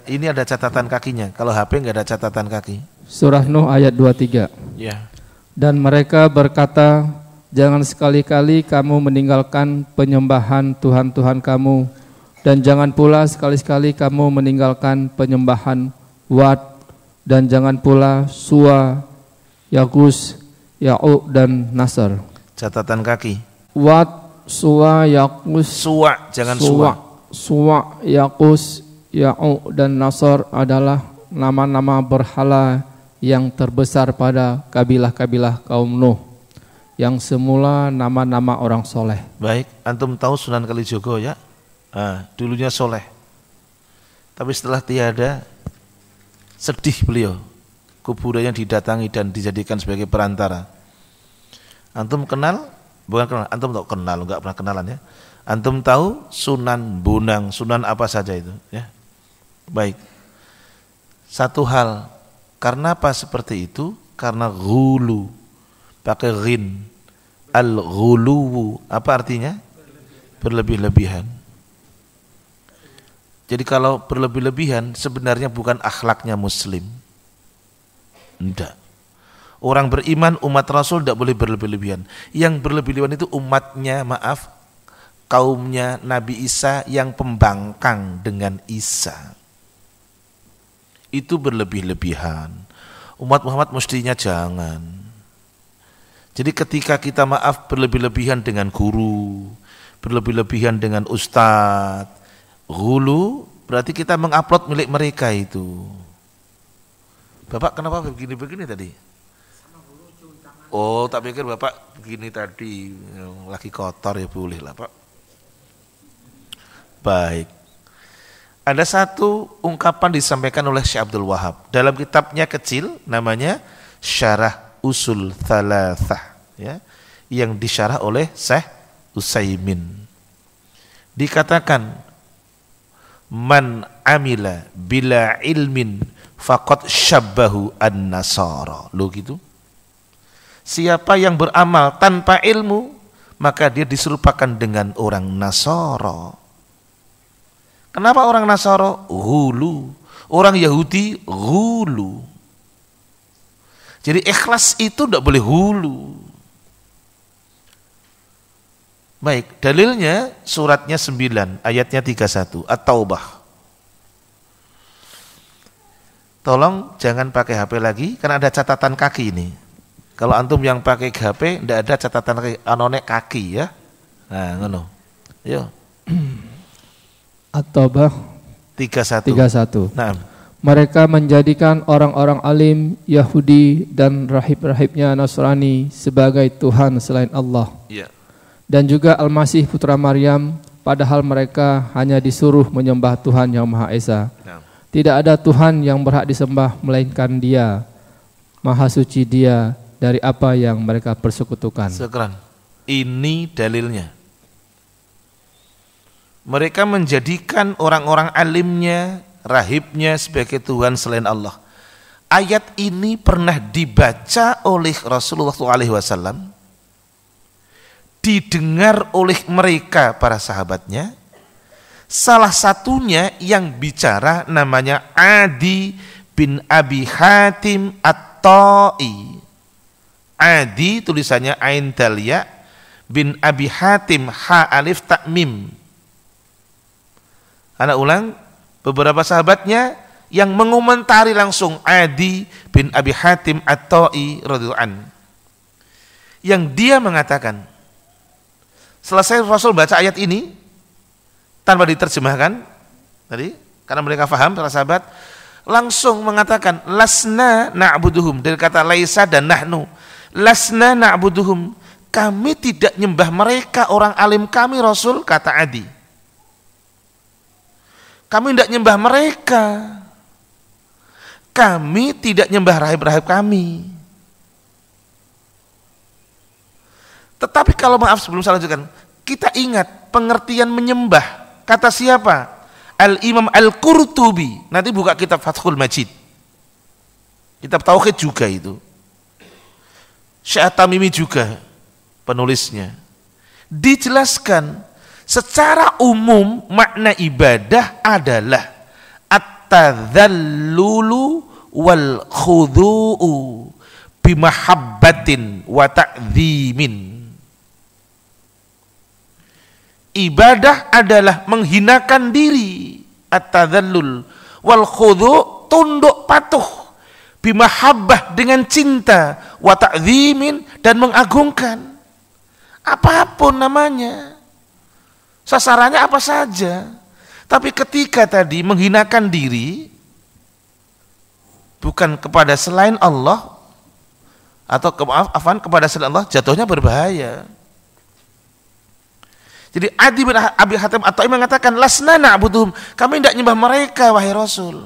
ini ada catatan kakinya. Kalau HP enggak ada catatan kaki.
Surah Nuh ayat 23.
Ya.
Dan mereka berkata, jangan sekali-kali kamu meninggalkan penyembahan Tuhan-Tuhan kamu, dan jangan pula sekali-sekali kamu meninggalkan penyembahan Wad, dan jangan pula Suwa, Yagus, Ya'uq dan Nasr.
Catatan kaki.
Wad Suwa, Yakus,
Suwa, jangan suwa.
Suwa, Yakus, Ya'u dan Nasr adalah nama-nama berhala yang terbesar pada kabilah-kabilah kaum Nuh, yang semula nama-nama orang soleh.
Baik, antum tahu Sunan Kalijogo ya? Dulunya soleh, tapi setelah tiada, sedih beliau. Kuburannya didatangi dan dijadikan sebagai perantara. Antum kenal? Bukan kenal, antum tahu kenal, enggak pernah kenalan ya. Antum tahu Sunan Bonang, Sunan apa saja itu ya. Baik. Satu hal, karena apa seperti itu? Karena ghulu, pakai ghin. Al-ghuluwu, apa artinya? Berlebih-lebihan. Jadi kalau berlebih-lebihan sebenarnya bukan akhlaknya muslim. Tidak. Orang beriman, umat Rasul tidak boleh berlebih-lebihan. Yang berlebih-lebihan itu umatnya, kaumnya Nabi Isa yang pembangkang dengan Isa. Itu berlebih-lebihan. Umat Muhammad mestinya jangan. Jadi ketika kita berlebih-lebihan dengan guru, berlebih-lebihan dengan ustadz, ghulu, berarti kita mengupload milik mereka itu. Bapak kenapa begini-begini tadi? Oh, tak pikir Bapak begini tadi, lagi kotor ya boleh lah Pak. Baik. Ada satu ungkapan disampaikan oleh Syekh Abdul Wahab dalam kitabnya kecil namanya Syarah Usul Thalathah ya, yang disyarah oleh Syekh Utsaimin. Dikatakan man amila bila ilmin faqad syabbahu an-nasara. Loh gitu. Siapa yang beramal tanpa ilmu, maka dia diserupakan dengan orang Nasara. Kenapa orang Nasara? Ghulu. Orang Yahudi ghulu. Jadi ikhlas itu tidak boleh ghulu. Baik, dalilnya suratnya 9, ayatnya 31, At-Taubah. Tolong jangan pakai HP lagi, karena ada catatan kaki ini. Kalau antum yang pakai HP, tidak ada catatan kaki, anonek kaki ya. Nah, ngono. Yo.
At-Taubah
31. Nah.
Mereka menjadikan orang-orang alim Yahudi dan rahib-rahibnya Nasrani sebagai Tuhan selain Allah.
Iya.
Dan juga Al-Masih putra Maryam, padahal mereka hanya disuruh menyembah Tuhan yang Maha Esa. Nah. Tidak ada Tuhan yang berhak disembah melainkan Dia. Maha suci Dia dari apa yang mereka persekutukan. Sekarang
ini dalilnya. Mereka menjadikan orang-orang alimnya, rahibnya sebagai Tuhan selain Allah. Ayat ini pernah dibaca oleh Rasulullah SAW, didengar oleh mereka para sahabatnya. Salah satunya yang bicara namanya Adi bin Abi Hatim At-Ta'i. Adi tulisannya Ain Dalia bin Abi Hatim Ha Alif Takmim. Anak ulang, beberapa sahabatnya yang mengomentari langsung Adi bin Abi Hatim At-Ta'i radhiyallahu an. Yang dia mengatakan, selesai Rasul baca ayat ini tanpa diterjemahkan tadi, karena mereka faham para sahabat, langsung mengatakan lasna na'buduhum, dari kata laisa dan nahnu. Lasna na'buduhum, kami tidak nyembah mereka, orang alim kami Rasul, kata Adi. Kami tidak nyembah mereka. Kami tidak nyembah rahib-rahib kami. Tetapi kalau maaf sebelum saya lanjutkan, kita ingat pengertian menyembah. Kata siapa? Al-Imam Al-Qurtubi. Nanti buka kitab Fathul Majid. Kitab Tauhid juga itu. Syekh At-Tamimi juga penulisnya. Dijelaskan secara umum makna ibadah adalah at-tadhallulu wal khudu'u bimahabbatin wa ta'dhimin. Ibadah adalah menghinakan diri, at-tadhallul wal khudu', tunduk patuh, bimahabbah dengan cinta, wa ta'dhimin dan mengagungkan. Apapun namanya. Sasarannya apa saja. Tapi ketika tadi menghinakan diri bukan kepada selain Allah atau kepada selain Allah, jatuhnya berbahaya. Jadi Adi bin Abi Hatim At-Tai mengatakan, lasna na'buduhum, kami tidak nyembah mereka wahai Rasul.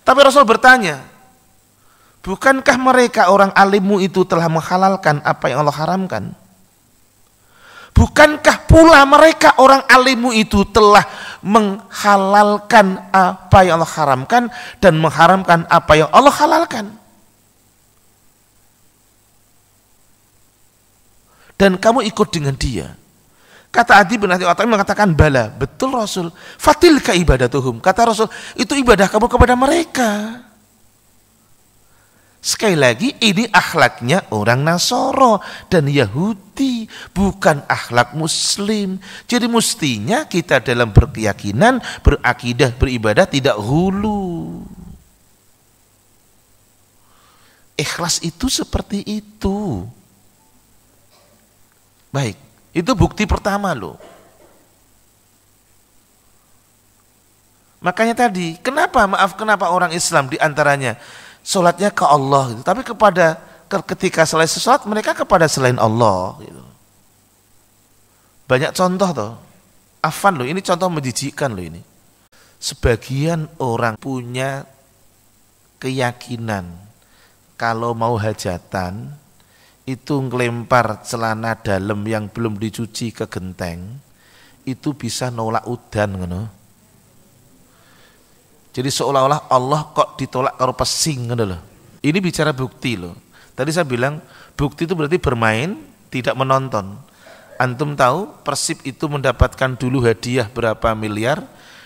Tapi Rasul bertanya, bukankah mereka orang alimmu itu telah menghalalkan apa yang Allah haramkan? Bukankah pula mereka orang alimmu itu telah menghalalkan apa yang Allah haramkan dan mengharamkan apa yang Allah halalkan? Dan kamu ikut dengan dia. Kata Adi bin Abi Hatim mengatakan, bala, betul Rasul. Fatilka ibadatuhum. Kata Rasul, itu ibadah kamu kepada mereka. Sekali lagi, ini akhlaknya orang Nasoro dan Yahudi, bukan akhlak Muslim. Jadi mestinya kita dalam berkeyakinan, berakidah, beribadah tidak hulu. Ikhlas itu seperti itu. Baik, itu bukti pertama loh. Makanya tadi, kenapa orang Islam diantaranya sholatnya ke Allah, gitu. Tapi ketika selesai sholat mereka kepada selain Allah. Gitu. Banyak contoh toh, afan loh, ini contoh menjijikkan loh ini. Sebagian orang punya keyakinan kalau mau hajatan itu ngelempar celana dalam yang belum dicuci ke genteng, itu bisa nolak udan, gitu. Jadi seolah-olah Allah kok ditolak karo pesing, gitu loh. Ini bicara bukti loh. Tadi saya bilang bukti itu berarti bermain, tidak menonton. Antum tahu Persib itu mendapatkan dulu hadiah berapa miliar,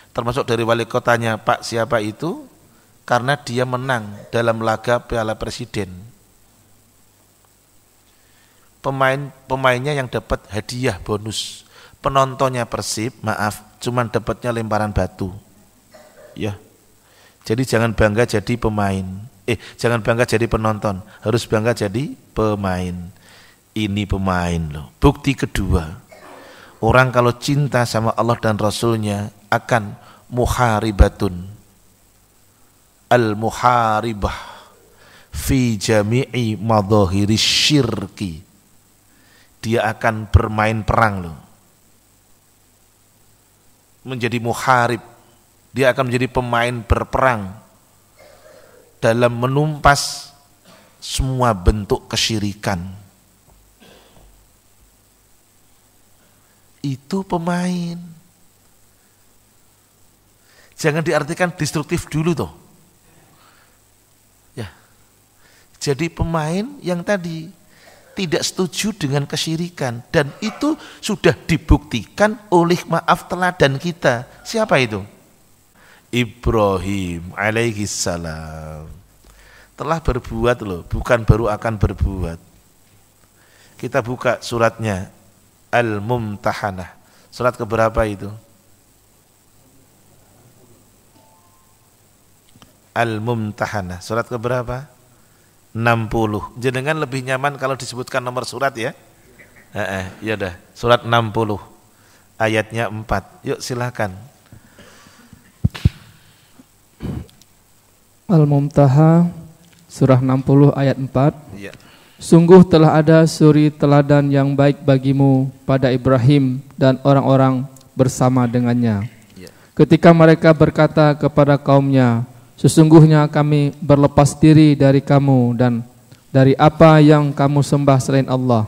termasuk dari wali kotanya Pak siapa itu, karena dia menang dalam laga Piala Presiden. Pemainnya yang dapat hadiah bonus, penontonnya Persib, maaf, cuman dapatnya lemparan batu. Ya. Jadi jangan bangga jadi pemain. Jangan bangga jadi penonton, harus bangga jadi pemain. Ini pemain loh. Bukti kedua, orang kalau cinta sama Allah dan Rasulnya akan muharibatun. Al-muharibah fi jami'i madhahiri syirki. Dia akan bermain perang loh. Menjadi muharib. Dia akan menjadi pemain berperang dalam menumpas semua bentuk kesyirikan. Itu pemain. Jangan diartikan destruktif dulu toh. Ya. Jadi pemain yang tadi tidak setuju dengan kesyirikan, dan itu sudah dibuktikan oleh teladan kita. Siapa itu? Ibrahim alaihi salam telah berbuat loh, bukan baru akan berbuat. Kita buka suratnya Al-Mumtahanah. Surat keberapa itu? Al-Mumtahanah. Surat keberapa? 60. Jenengan lebih nyaman kalau disebutkan nomor surat ya? Ya dah, surat 60. Ayatnya 4. Yuk silakan.
Al-Mumtaha surah 60 ayat 4.
Ya.
Sungguh telah ada suri teladan yang baik bagimu pada Ibrahim dan orang-orang bersama dengannya.
Ya.
Ketika mereka berkata kepada kaumnya, sesungguhnya kami berlepas diri dari kamu dan dari apa yang kamu sembah selain Allah.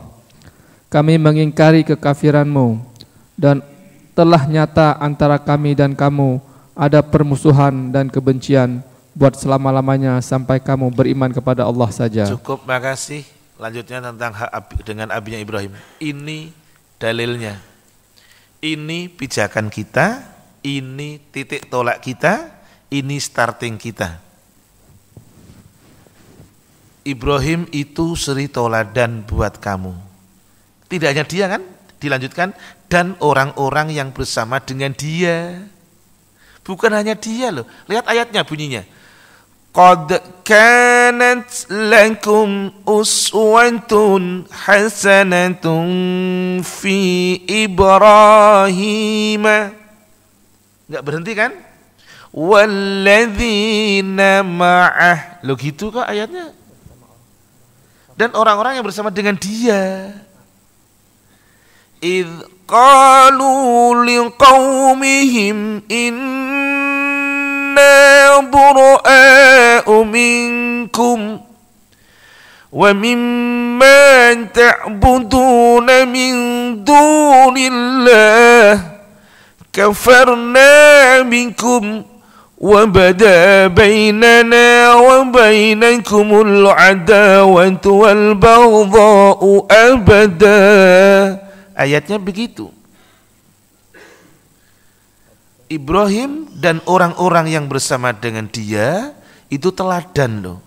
Kami mengingkari kekafiranmu dan telah nyata antara kami dan kamu ada permusuhan dan kebencian buat selama-lamanya sampai kamu beriman kepada Allah saja.
Cukup, makasih. Lanjutnya tentang dengan abinya Ibrahim. Ini dalilnya. Ini pijakan kita, ini titik tolak kita, ini starting kita. Ibrahim itu suri toladan buat kamu. Tidak hanya dia kan, dilanjutkan, dan orang-orang yang bersama dengan dia. Bukan hanya dia loh. Lihat ayatnya bunyinya. Qad kanat lakum uswatun hasanatun fi Ibrahim. Enggak berhenti kan? Walladzina ma'ah. Loh gitu kok ayatnya. Dan orang-orang yang bersama dengan dia. Idh qalu liqaumihim inna bura'u minkum wa mimma ta'buduna min dunillah kafarna minkum wa bada bainana wa bainakumul adawatu wal baghdha'u abada. Ayatnya begitu. Ibrahim dan orang-orang yang bersama dengan dia itu teladan loh.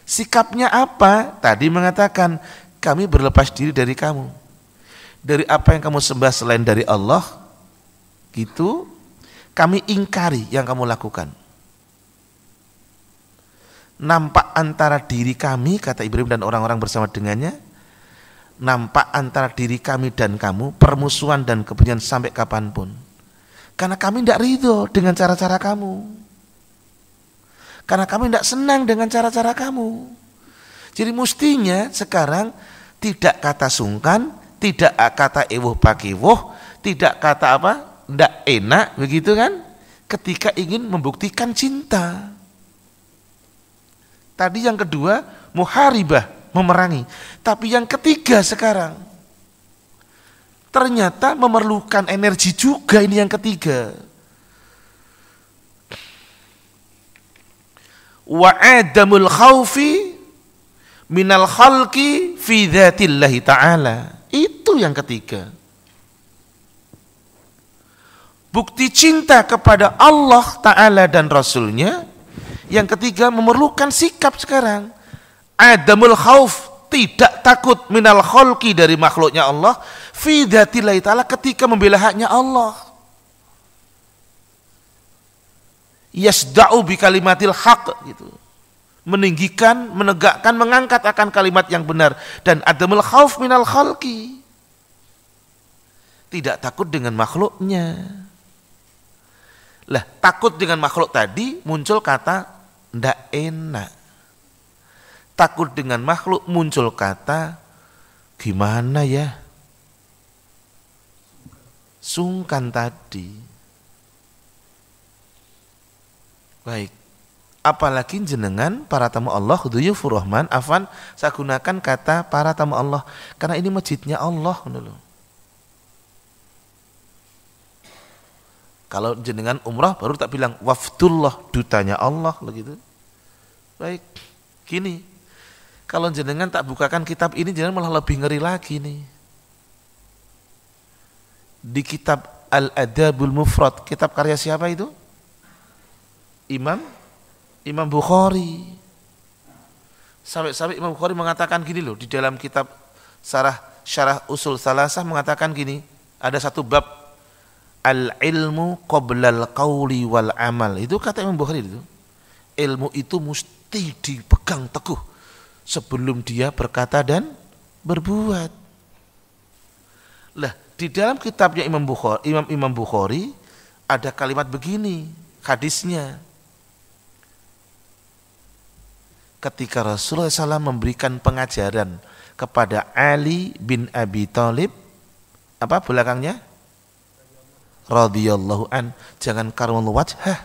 Sikapnya apa? Tadi mengatakan kami berlepas diri dari kamu. Dari apa yang kamu sembah selain dari Allah, gitu kami ingkari yang kamu lakukan. Nampak antara diri kami, kata Ibrahim dan orang-orang bersama dengannya, nampak antara diri kami dan kamu permusuhan dan kebencian sampai kapanpun. Karena kami tidak ridho dengan cara-cara kamu. Karena kami tidak senang dengan cara-cara kamu. Jadi mestinya sekarang tidak kata sungkan, tidak kata ewuh pakiwuh, tidak kata apa, tidak enak, begitu kan? Ketika ingin membuktikan cinta. Tadi yang kedua, muharibah, memerangi. Tapi yang ketiga sekarang, ternyata memerlukan energi juga ini yang ketiga. Wa adamul khawfi minal khalqi fi dzatillahi ta'ala. Itu yang ketiga. Bukti cinta kepada Allah Ta'ala dan Rasulnya. Yang ketiga memerlukan sikap sekarang. Adamul khauf, tidak takut minal khalqi dari makhluknya Allah, fi dzatillahi ta'ala, ketika membela haknya Allah. Yasda'u bi kalimatil haq, gitu. Meninggikan, menegakkan, mengangkat akan kalimat yang benar. Dan adamul khauf minal khalqi, tidak takut dengan makhluknya. Lah, takut dengan makhluk tadi muncul kata ndak enak. Takut dengan makhluk muncul kata gimana ya? Sungkan tadi. Baik. Apalagi jenengan para tamu Allah, dhuyufur rahman, afan, saya gunakan kata para tamu Allah karena ini masjidnya Allah dulu. Kalau jenengan umrah baru tak bilang wafdullah, dutanya Allah begitu. Baik. Gini. Kalau jenengan tak bukakan kitab ini, jenengan malah lebih ngeri lagi nih. Di kitab Al-Adabul Mufrad, kitab karya siapa itu? Imam Bukhari. Sampai Imam Bukhari mengatakan gini loh, di dalam kitab Syarah Usul Salasah mengatakan gini, ada satu bab al-ilmu qoblal qawli wal amal. Itu kata Imam Bukhari itu. Ilmu itu mesti dipegang teguh sebelum dia berkata dan berbuat. Lah, di dalam kitabnya Imam Bukhari ada kalimat begini, hadisnya. Ketika Rasulullah SAW memberikan pengajaran kepada Ali bin Abi Thalib, apa belakangnya? Radhiyallahu an, jangan karmul wajhah.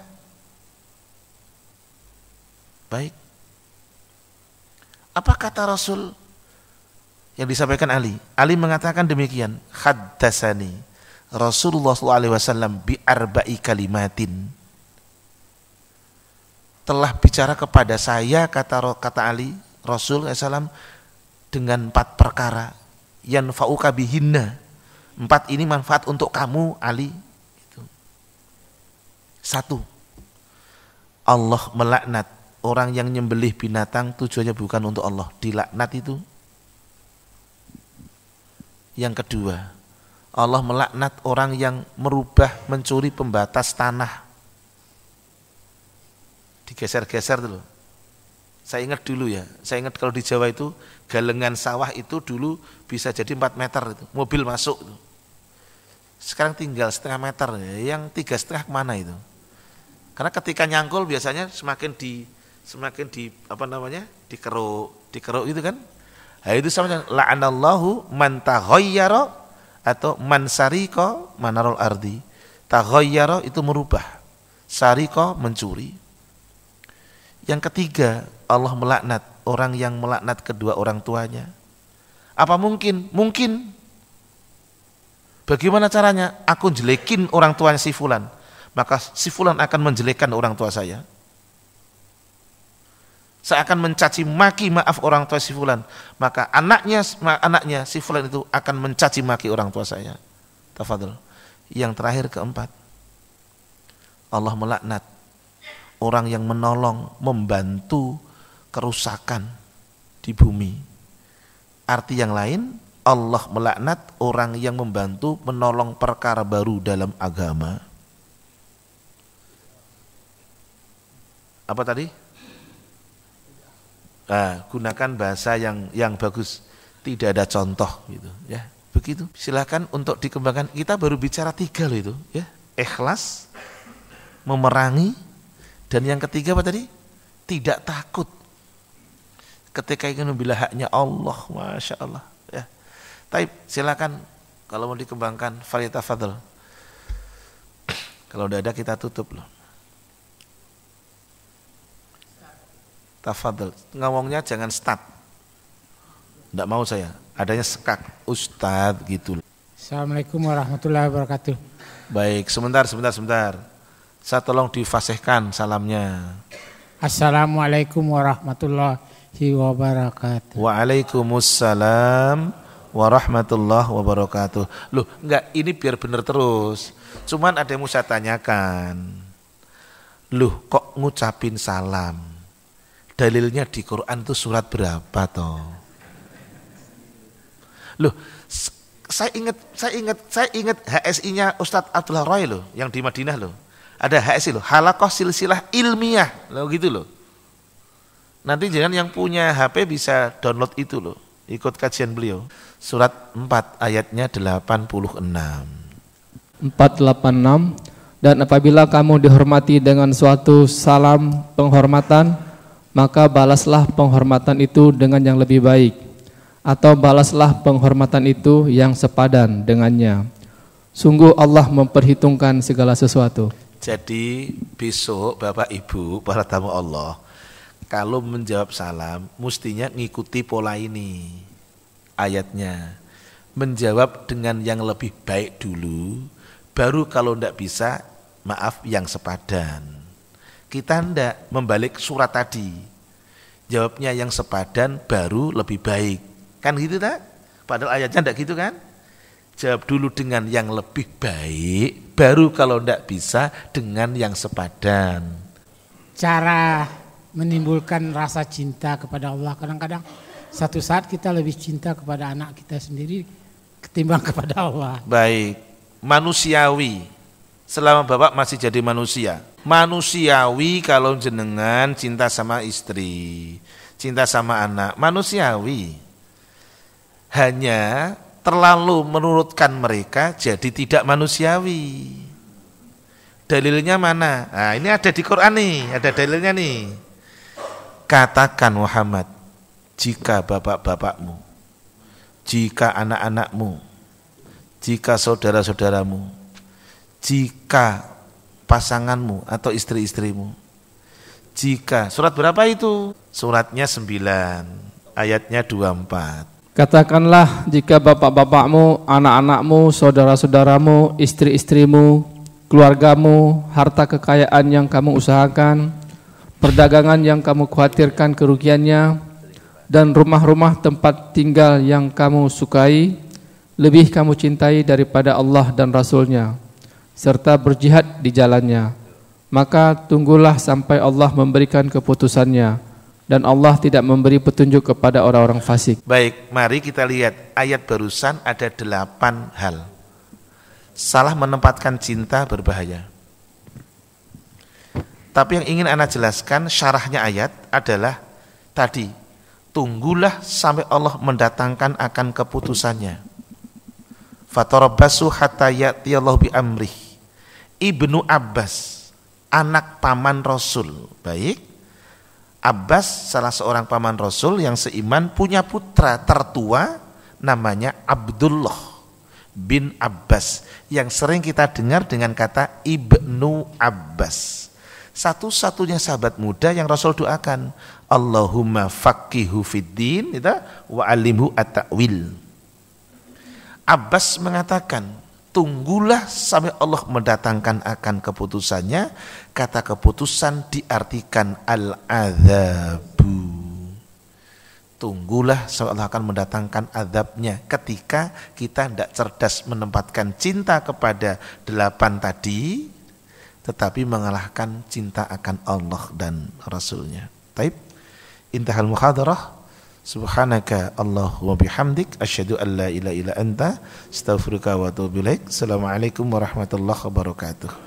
Baik. Apa kata Rasul yang disampaikan Ali? Ali mengatakan demikian, haddatsani Rasulullah SAW bi arba'i kalimatin. Telah bicara kepada saya, kata Ali, Rasul SAW, dengan 4 perkara. Yanfa'uka bihinna. 4 ini manfaat untuk kamu, Ali. 1. Allah melaknat orang yang nyembelih binatang tujuannya bukan untuk Allah, dilaknat itu. Yang kedua, Allah melaknat orang yang mencuri pembatas tanah. Digeser-geser dulu. Saya ingat dulu ya, saya ingat kalau di Jawa itu galengan sawah itu dulu bisa jadi 4 meter itu, mobil masuk itu. Sekarang tinggal setengah meter, yang 3,5 kemana itu? Karena ketika nyangkul biasanya semakin di apa namanya dikeruk gitu kan? Nah, itu sama la'anallahu man taghayyara atau man sarika manarul ardi. Taghayyara itu merubah, sarika mencuri. Yang ketiga, Allah melaknat orang yang melaknat kedua orang tuanya. Apa mungkin? Mungkin. Bagaimana caranya? Aku jelekin orang tuanya si fulan, maka si fulan akan menjelekkan orang tua saya. Saya akan mencaci maki maaf orang tua si fulan, maka anaknya si fulan itu akan mencaci maki orang tua saya. Tafadhol. Yang terakhir keempat, Allah melaknat orang yang menolong, membantu kerusakan di bumi. Arti yang lain, Allah melaknat orang yang membantu menolong perkara baru dalam agama. Apa tadi? Gunakan bahasa yang bagus, tidak ada contoh gitu ya. Begitu. Silakan untuk dikembangkan. Kita baru bicara 3 loh itu ya. Ikhlas, memerangi, dan yang ketiga apa tadi? Tidak takut. Ketika ingin membela haknya Allah, Masya Allah ya. Taib, silakan kalau mau dikembangkan, falyatafadhal. Kalau udah ada kita tutup loh. Tafadhal, ngomongnya jangan start. Enggak mau saya, adanya sekak, Ustadz gitu.
Assalamualaikum warahmatullahi wabarakatuh.
Baik, sebentar. Saya tolong difasihkan salamnya.
Assalamualaikum warahmatullahi wabarakatuh.
Waalaikumsalam warahmatullahi wabarakatuh. Loh, enggak, ini biar benar terus. Cuman ada yang mau saya tanyakan. Loh, kok ngucapin salam? Dalilnya di Quran itu surat berapa toh? Loh, saya ingat HSI-nya Ustadz Abdullah Roy loh, yang di Madinah loh. Ada HSI loh, Halaqah Silsilah Ilmiah loh gitu loh. Nanti jangan yang punya HP bisa download itu loh, ikut kajian beliau. Surat 4 ayatnya 86.
486. Dan apabila kamu dihormati dengan suatu salam penghormatan, maka balaslah penghormatan itu dengan yang lebih baik, atau balaslah penghormatan itu yang sepadan dengannya. Sungguh Allah memperhitungkan segala sesuatu.
Jadi besok Bapak Ibu para tamu Allah, kalau menjawab salam mestinya ngikuti pola ini ayatnya. Menjawab dengan yang lebih baik dulu, baru kalau tidak bisa maaf yang sepadan. Kita ndak membalik surat tadi, jawabnya yang sepadan baru lebih baik, kan gitu tak? Padahal ayatnya ndak gitu kan? Jawab dulu dengan yang lebih baik, baru kalau ndak bisa dengan yang sepadan.
Cara menimbulkan rasa cinta kepada Allah, kadang-kadang satu saat kita lebih cinta kepada anak kita sendiri ketimbang kepada Allah.
Baik, manusiawi. Selama Bapak masih jadi manusia, manusiawi kalau jenengan cinta sama istri, cinta sama anak, manusiawi. Hanya terlalu menurutkan mereka jadi tidak manusiawi. Dalilnya mana? Nah, ini ada di Quran nih, ada dalilnya nih. Katakan Muhammad, jika bapak-bapakmu, jika anak-anakmu, jika saudara-saudaramu, jika pasanganmu atau istri-istrimu, jika, surat berapa itu? Suratnya 9, ayatnya 24.
Katakanlah jika bapak-bapakmu, anak-anakmu, saudara-saudaramu, istri-istrimu, keluargamu, harta kekayaan yang kamu usahakan, perdagangan yang kamu khawatirkan kerugiannya, dan rumah-rumah tempat tinggal yang kamu sukai, lebih kamu cintai daripada Allah dan Rasul-Nya, serta berjihad di jalannya, maka tunggulah sampai Allah memberikan keputusannya, dan Allah tidak memberi petunjuk kepada orang-orang fasik.
Baik, mari kita lihat ayat barusan ada 8 hal. Salah menempatkan cinta berbahaya. Tapi yang ingin Anda jelaskan syarahnya ayat adalah tadi, tunggulah sampai Allah mendatangkan akan keputusannya. Fatarabbasu hatta ya'tiyallahu bi amrih. Ibnu Abbas, anak paman Rasul. Baik, Abbas salah seorang paman Rasul yang seiman, punya putra tertua namanya Abdullah bin Abbas, yang sering kita dengar dengan kata Ibnu Abbas. Satu-satunya sahabat muda yang Rasul doakan, Allahumma faqihu fiddin wa alimhu at-ta'wil. Abbas mengatakan, tunggulah sampai Allah mendatangkan akan keputusannya. Kata keputusan diartikan al-adzabu. Tunggulah sampai Allah akan mendatangkan azabnya ketika kita tidak cerdas menempatkan cinta kepada 8 tadi, tetapi mengalahkan cinta akan Allah dan Rasulnya. Taib, intahal muhadarah. Subhanaka Allahumma bihamdik, asyhadu an la ilaha illa anta, astaghfiruka wa atubu ilaik. Assalamualaikum warahmatullahi wabarakatuh.